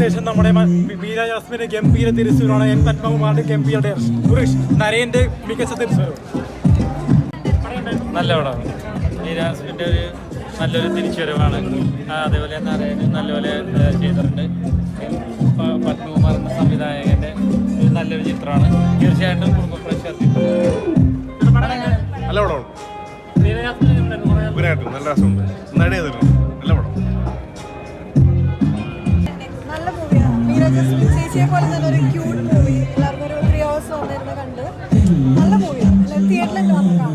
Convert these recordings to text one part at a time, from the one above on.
ശേഷം നമ്മുടെ മീര ജാസ്മിന്റെ ഗംഭീര തിരിച്ചുവരവാണ്. എൻ പത്മകുമാറിന്റെ ഗംഭീര നരേന്റെ മികച്ച തിരിച്ചുവരവ്. നല്ല പടമാണ്. മീര ജാസ്മിന്റെ ഒരു നല്ലൊരു തിരിച്ചുവരവാണ്. അതേപോലെ നരേൻ നല്ലപോലെ ചെയ്തിട്ടുണ്ട്. പത്മകുമാർ എന്ന സംവിധായകന്റെ ഒരു നല്ലൊരു ചിത്രമാണ്. തീർച്ചയായിട്ടും കുടുംബ പ്രേക്ഷകർക്ക് നല്ല പടമാണ്. നല്ല രസമുണ്ട്. നല്ല പടം. ചേച്ചിയെ പോലെ തന്നെ ഒരു ക്യൂട്ട് മൂവി. എല്ലാവർക്കും ഒരു 3 hours വന്നിരുന്ന് കണ്ട് നല്ല മൂവിയാണ്. തിയേറ്ററിൽ കാണാം.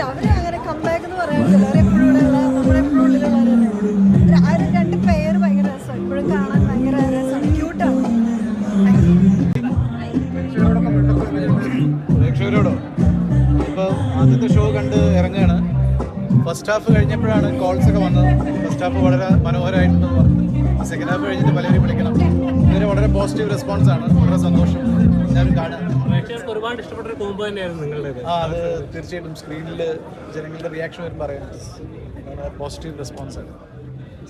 അവര് അങ്ങനെ കംബാക്ക് എന്ന് പറയാൻ പറ്റില്ല. അവരെപ്പോഴുള്ള നമ്മുടെ എപ്പോഴും ഉള്ളിലുള്ളവർ. ആ ഒരു 2 പേര് ഭയങ്കര രസമാണ്. ഇപ്പോഴും കാണാൻ ഭയങ്കര രസമാണ്. ക്യൂട്ടാണ്. പ്രേക്ഷകരോടോ ഇപ്പോൾ ആദ്യത്തെ ഷോ കണ്ട് ഇറങ്ങുകയാണ്. ഫസ്റ്റ് ഹാഫ് കഴിഞ്ഞപ്പോഴാണ് കോൾസ് ഒക്കെ വന്നത്. ഫസ്റ്റ് ഹാഫ് വളരെ മനോഹരമായിട്ടുണ്ടെന്ന് പറഞ്ഞു. സെക്കൻഡ് ഹാഫ് കഴിഞ്ഞിട്ട് പലരും വിളിക്കണം. ഇതിന് വളരെ പോസിറ്റീവ് റെസ്പോൺസ് ആണ്. വളരെ സന്തോഷം. എല്ലാവരും കാണാൻ ഒരുപാട് ഇഷ്ടപ്പെട്ട ഒരു കോംബോ തന്നെയായിരുന്നു നിങ്ങളുടെ. അത് തീർച്ചയായിട്ടും സ്ക്രീനിൽ ജനങ്ങളുടെ റിയാക്ഷൻ വരും പറയുന്നത് പോസിറ്റീവ് റെസ്പോൺസ് ആണ്.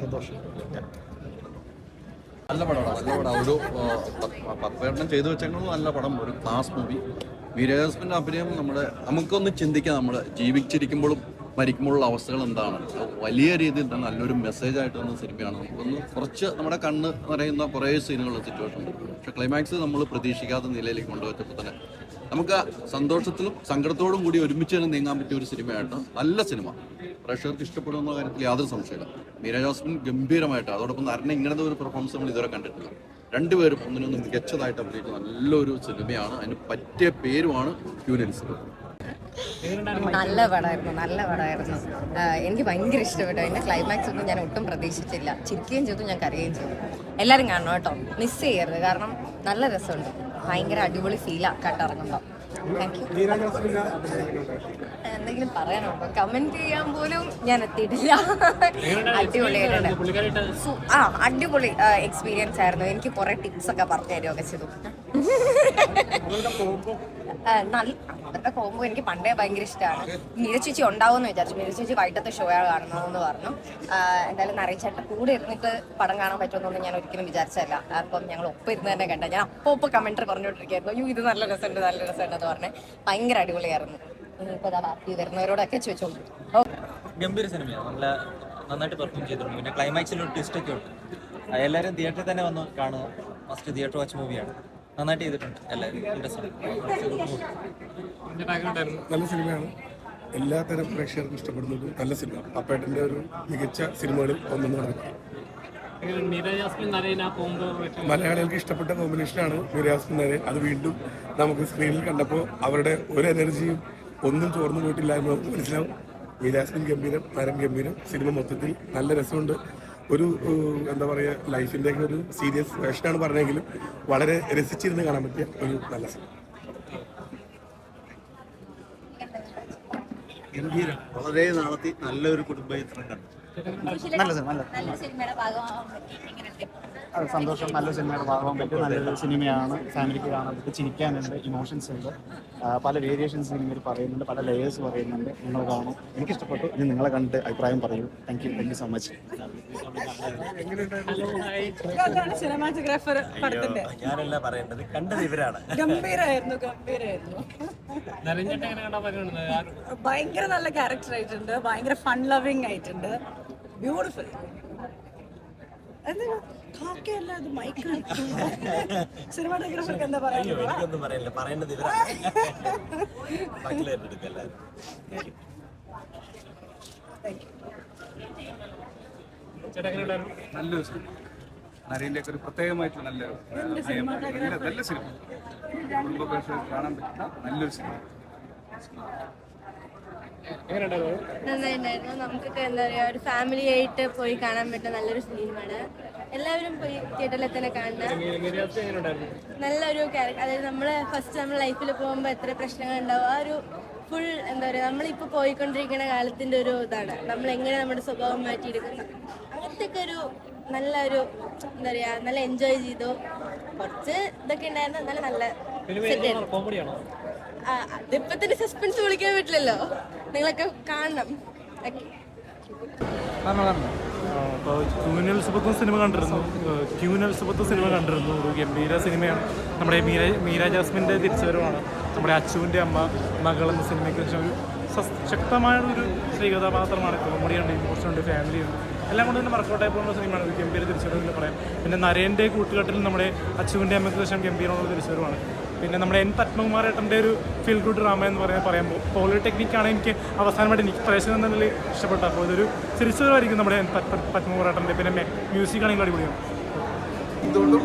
സന്തോഷം. നല്ല പടമാണ്. നല്ല പടം. ഒരു പത്മേട്ടനം ചെയ്തു വെച്ചെങ്കിലും നല്ല പടം. ഒരു ക്ലാസ് മൂവി. മീര ജാസ്മിൻ്റെ അഭിനയം നമുക്കൊന്ന് ചിന്തിക്കാം. നമ്മൾ ജീവിച്ചിരിക്കുമ്പോഴും മരിക്കുമ്പോഴുള്ള അവസ്ഥകൾ എന്താണ്. വലിയ രീതിയിൽ തന്നെ നല്ലൊരു മെസ്സേജായിട്ട് വന്ന സിനിമയാണ്. നമുക്കൊന്ന് കുറച്ച് നമ്മുടെ കണ്ണ് നിറയുന്ന കുറേ സീനുകളുള്ള സിറ്റുവേഷൻ ഉണ്ട്. പക്ഷേ ക്ലൈമാക്സ് നമ്മൾ പ്രതീക്ഷിക്കാത്ത നിലയിലേക്ക് കൊണ്ടുവച്ചപ്പോൾ തന്നെ നമുക്ക് സന്തോഷത്തിലും സങ്കടത്തോടും കൂടി ഒരുമിച്ച് തന്നെ നീങ്ങാൻ പറ്റിയ ഒരു സിനിമയായിട്ട് നല്ല സിനിമ. പ്രേക്ഷകർക്ക് ഇഷ്ടപ്പെടുന്ന കാര്യത്തിൽ യാതൊരു സംശയമില്ല. മീര ജാസ്മിൻ ഗംഭീരമായിട്ട്, അതോടൊപ്പം നരനെ ഇങ്ങനത്തെ ഒരു പെർഫോമൻസ് നമ്മൾ ഇതുവരെ കണ്ടിട്ടില്ല. രണ്ടുപേരും ഒന്നിനൊന്ന് മികച്ചതായിട്ട് അഭിനയിച്ച നല്ലൊരു സിനിമയാണ്. അതിന് പറ്റിയ പേരുമാണ് ക്യൂനൻസ്. നല്ല പടമായിരുന്നു. എനിക്ക് ഭയങ്കര ഇഷ്ടപ്പെട്ടു. എൻ്റെ ക്ലൈമാക്സ് ഒന്നും ഞാൻ ഒട്ടും പ്രതീക്ഷിച്ചില്ല. ചിരിക്കുകയും ചെയ്തു, ഞാൻ കരയുകയും ചെയ്തു. എല്ലാവരും കാണണം കേട്ടോ, മിസ് ചെയ്യരുത്. കാരണം നല്ല രസമുണ്ട്. ഭയങ്കര അടിപൊളി ഫീലാണ് കണ്ടിറങ്ങുമ്പോൾ. Thank you. എന്തെങ്കിലും പറയാനുണ്ടോ? കമന്റ് ചെയ്യാൻ പോലും ഞാൻ എത്തിയിട്ടില്ല. അടിപൊളിയായിട്ടുണ്ട്. അടിപൊളി എക്സ്പീരിയൻസ് ആയിരുന്നു. എനിക്ക് കുറെ ടിപ്സ് ഒക്കെ പറഞ്ഞു തരുമൊക്കെ ചെയ്തു. അവരുടെ കോമ്പോ എനിക്ക് പണ്ടേ ഭയങ്കര ഇഷ്ടമാണ്. മീര ചേച്ചി ഉണ്ടാവുമെന്ന് വിചാരിച്ചു. മീര ചേച്ചി വൈകിട്ടത്തെ ഷോയാണ് കാണുന്നതെന്ന് പറഞ്ഞു. എന്തായാലും നരേച്ചേട്ടൻ കൂടെ ഇരുന്നിട്ട് പടം കാണാൻ പറ്റുമെന്നൊന്നും ഞാൻ ഒരിക്കലും വിചാരിച്ചല്ല. അപ്പം ഞങ്ങൾ ഒപ്പം ഇരുന്ന് തന്നെ കണ്ട. ഞാൻ അപ്പോൾ കമന്ററി പറഞ്ഞുകൊണ്ടിരിക്കുകയായിരുന്നു, അയ്യോ ഇത് നല്ല രസമുണ്ട് എന്ന് പറഞ്ഞ്. ഭയങ്കര അടിപൊളിയായിരുന്നു. ഇനിയിപ്പോൾ ബാക്കി വരുന്നവരോടൊക്കെ ചോദിച്ചോളൂ. ഗംഭീര സിനിമയാണ്. നന്നായിട്ട് പെർഫോം ചെയ്തിട്ടുണ്ട്. പിന്നെ ക്ലൈമാക്സിലൊരു ട്വിസ്റ്റ് ഒക്കെ ഉണ്ട്. എല്ലാവരും തിയേറ്ററിൽ തന്നെ വന്ന് കാണുക. ഫസ്റ്റ് തിയേറ്റർ വാച്ച് മൂവിയാണ്. നന്നായിട്ട് ചെയ്തിട്ടുണ്ട്. എല്ലാവരും നല്ല സിനിമയാണ്. എല്ലാത്തരം പ്രേക്ഷകർക്കും ഇഷ്ടപ്പെടുന്നത് നല്ല സിനിമ. പപ്പേട്ടൻ്റെ ഒരു മികച്ച സിനിമകളിൽ ഒന്നെന്ന് പറഞ്ഞു. മലയാളികൾക്ക് ഇഷ്ടപ്പെട്ട കോമ്പിനേഷനാണ് മീര ജാസ്മിൻ നരേൻ. അത് വീണ്ടും നമുക്ക് സ്ക്രീനിൽ കണ്ടപ്പോൾ അവരുടെ ഒരു എനർജിയും ഒന്നും ചോർന്നു പോയിട്ടില്ല എന്ന് നമുക്ക് മനസ്സിലാവും. മീര ജാസ്മിൻ ഗംഭീരം, നരൻ ഗംഭീരം. സിനിമ മൊത്തത്തിൽ നല്ല രസമുണ്ട്. ഒരു എന്താ പറയുക, ലൈഫിൻ്റെ ഒരു സീരിയസ് വേഷനാണ് പറഞ്ഞെങ്കിലും വളരെ രസിച്ചിരുന്ന് കാണാൻ പറ്റിയ ഒരു നല്ല സിനിമ. ഗംഭീരം. വളരെ നാളത്തെ നല്ലൊരു കുടുംബ ചിത്രം കണ്ടു. നല്ല സിനിമയുടെ സന്തോഷം. നല്ല സിനിമയുടെ ഭാഗമാകാൻ പറ്റും. നല്ലൊരു സിനിമയാണ്. ഫാമിലിക്ക് കാണാൻ പറ്റും. ചിരിക്കാനുണ്ട്, ഇമോഷൻസ് ഉണ്ട്. പല വേരിയേഷൻസ് സിനിമയിൽ പറയുന്നുണ്ട്, പല ലേയേഴ്സ് പറയുന്നുണ്ട്. നിങ്ങൾ കാണും. എനിക്കിഷ്ടപ്പെട്ടു. ഇനി നിങ്ങളെ കണ്ടിട്ട് അഭിപ്രായം പറയൂ. Thank you so much. Cinematographer ഞാനല്ല പറയേണ്ടത്, കണ്ടത് ഇവരാണ്. ഗംഭീരായിരുന്നു. ഭയങ്കര നല്ല ക്യാരക്ടർ ആയിട്ടുണ്ട്. ഭയങ്കര ഫൺ ലവിങ് ആയിട്ടുണ്ട്. ബ്യൂട്ടിഫുൾ. സിനിമാറ്റോഗ്രാഫർക്ക് എന്താ പറയുക? എനിക്കൊന്നും പറയില്ല, പറയേണ്ടത് ഇവരാണ്. നല്ലൊരു സിനിമ. നരേൻ്റെ ഒക്കെ ഒരു പ്രത്യേകമായിട്ടുള്ള നല്ല സിനിമ. കുടുംബ പ്രേക്ഷകർ കാണാൻ പറ്റുന്ന നല്ലൊരു സിനിമ. നന്നായിട്ടുണ്ടായിരുന്നു. നമുക്കൊക്കെ എന്താ പറയുക, ഒരു ഫാമിലി ആയിട്ട് പോയി കാണാൻ പറ്റുന്ന നല്ലൊരു ഫിലിമാണ്. എല്ലാവരും പോയി തിയേറ്ററിൽ തന്നെ കാണുന്ന നല്ലൊരു ക്യാരക്ടർ. അതായത് നമ്മൾ ലൈഫിൽ പോകുമ്പോൾ എത്ര പ്രശ്നങ്ങൾ ഉണ്ടാവും, ആ ഒരു ഫുൾ എന്താ പറയുക, നമ്മളിപ്പോൾ പോയിക്കൊണ്ടിരിക്കുന്ന കാലത്തിൻ്റെ ഒരു ഇതാണ്. നമ്മളെങ്ങനെ നമ്മുടെ സ്വഭാവം മാറ്റിയെടുക്കുന്ന അങ്ങനത്തെ ഒക്കെ ഒരു നല്ലൊരു എന്താ പറയുക നല്ല എൻജോയ് ചെയ്തു. കുറച്ച് ഇതൊക്കെ ഉണ്ടായിരുന്നു, എന്നാലും നല്ല കോമഡിയാണോ? അതിപ്പോ തന്നെ സസ്പെൻസ് വിളിക്കാൻ പറ്റില്ലല്ലോ, നിങ്ങളൊക്കെ കാണണം. അപ്പോൾ ക്യൂനൽസബത്തും സിനിമ കണ്ടിരുന്നു. സിനിമ കണ്ടിരുന്നു. ഒരു ഗംഭീര സിനിമയാണ്. നമ്മുടെ മീര ജാസ്മിൻ്റെ തിരിച്ചുവരവാണ്. നമ്മുടെ അച്ചുവിൻ്റെ അമ്മ മകൾ എന്ന സിനിമയ്ക്ക് ശേഷം ഒരു ശക്തമായ ഒരു സ്ത്രീകഥാപാത്രമാണ്. കോമഡിയുണ്ട്, ഇമോഷനുണ്ട്, ഫാമിലിയുണ്ട്, എല്ലാം കൊണ്ട് തന്നെ വർക്കൗട്ടായി പോകുന്ന സിനിമയാണ്. ഒരു ഗംഭീര തിരിച്ചുവരവെന്ന് പറയാം. പിന്നെ നരേൻ്റെ കൂട്ടുകെട്ടിൽ നമ്മുടെ അച്ചുവിൻ്റെ അമ്മയ്ക്ക് ശേഷം ഗംഭീരമുള്ള തിരിച്ചുവരവാണ്. പിന്നെ നമ്മുടെ എൻ പത്മകുമാരേട്ടൻ്റെ ഒരു ഫീൽ ഗുഡ് ഡ്രാമ എന്ന് പറയുമ്പോൾ പോളിടെക്നിക്കാണ് എനിക്ക് അവസാനമായിട്ട് എനിക്ക് പ്രേക്ഷകൻ എന്നതിൽ ഇഷ്ടപ്പെട്ടു. അപ്പോൾ ഇതൊരു തിരിച്ചുവരവായിരിക്കും നമ്മുടെ എൻ പത്മകുമാരേട്ടൻ്റെ. പിന്നെ മ്യൂസിക് ആണെങ്കിൽ അടിപൊളിയാണ്. എന്തുകൊണ്ടും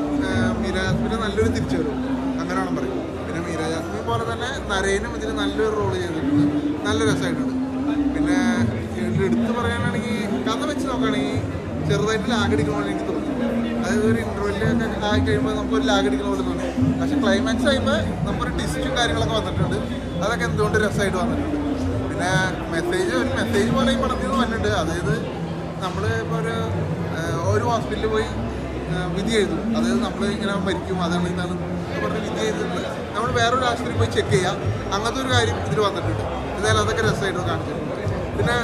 മീര ജാസ്മിന് നല്ലൊരു തിരിച്ചുവരും അങ്ങനെയാണ് പറയും. പിന്നെ മീര ജാസ്മിൻ പോലെ തന്നെ നരേനും ഇതിൽ നല്ലൊരു റോള് ചെയ്തിട്ടുണ്ട്, നല്ല രസമായിട്ടുണ്ട്. പിന്നെ എടുത്ത് പറയാനാണെങ്കിൽ കഥ വെച്ച് നോക്കുകയാണെങ്കിൽ ചെറുതായിട്ട് ലാഗടിക്കണമെന്ന് എനിക്ക് തോന്നി. അതായത് ഒരു ഇൻ്റർവെല്ലൊക്കെ ആയി കഴിയുമ്പോൾ നമുക്കൊരു ലാഗടിക്കണ പോലെ തോന്നി. പക്ഷേ ക്ലൈമാക്സ് ആയപ്പോൾ നമുക്കൊരു ട്വിസ്റ്റും കാര്യങ്ങളൊക്കെ വന്നിട്ടുണ്ട്. അതൊക്കെ എന്തുകൊണ്ട് രസമായിട്ട് വന്നിട്ടുണ്ട്. പിന്നെ ഒരു മെസ്സേജ് പോലെ ഈ പടത്തിൽ നിന്ന് വന്നിട്ടുണ്ട്. അതായത് നമ്മൾ ഇപ്പോൾ ഒരു ഹോസ്പിറ്റലിൽ പോയി വിധി എഴുതും. അതായത് നമ്മൾ ഇങ്ങനെ മരിക്കും, അതാണ് ഇതാണ് പറഞ്ഞ് വിധി എഴുതുന്നത് നമ്മൾ വേറൊരു ആശുപത്രിയിൽ പോയി ചെക്ക് ചെയ്യാം. അങ്ങനത്തെ ഒരു കാര്യം ഇതിൽ വന്നിട്ടുണ്ട്. എന്തായാലും അതൊക്കെ രസമായിട്ട് കാണിച്ചിട്ടുണ്ട്. പിന്നെ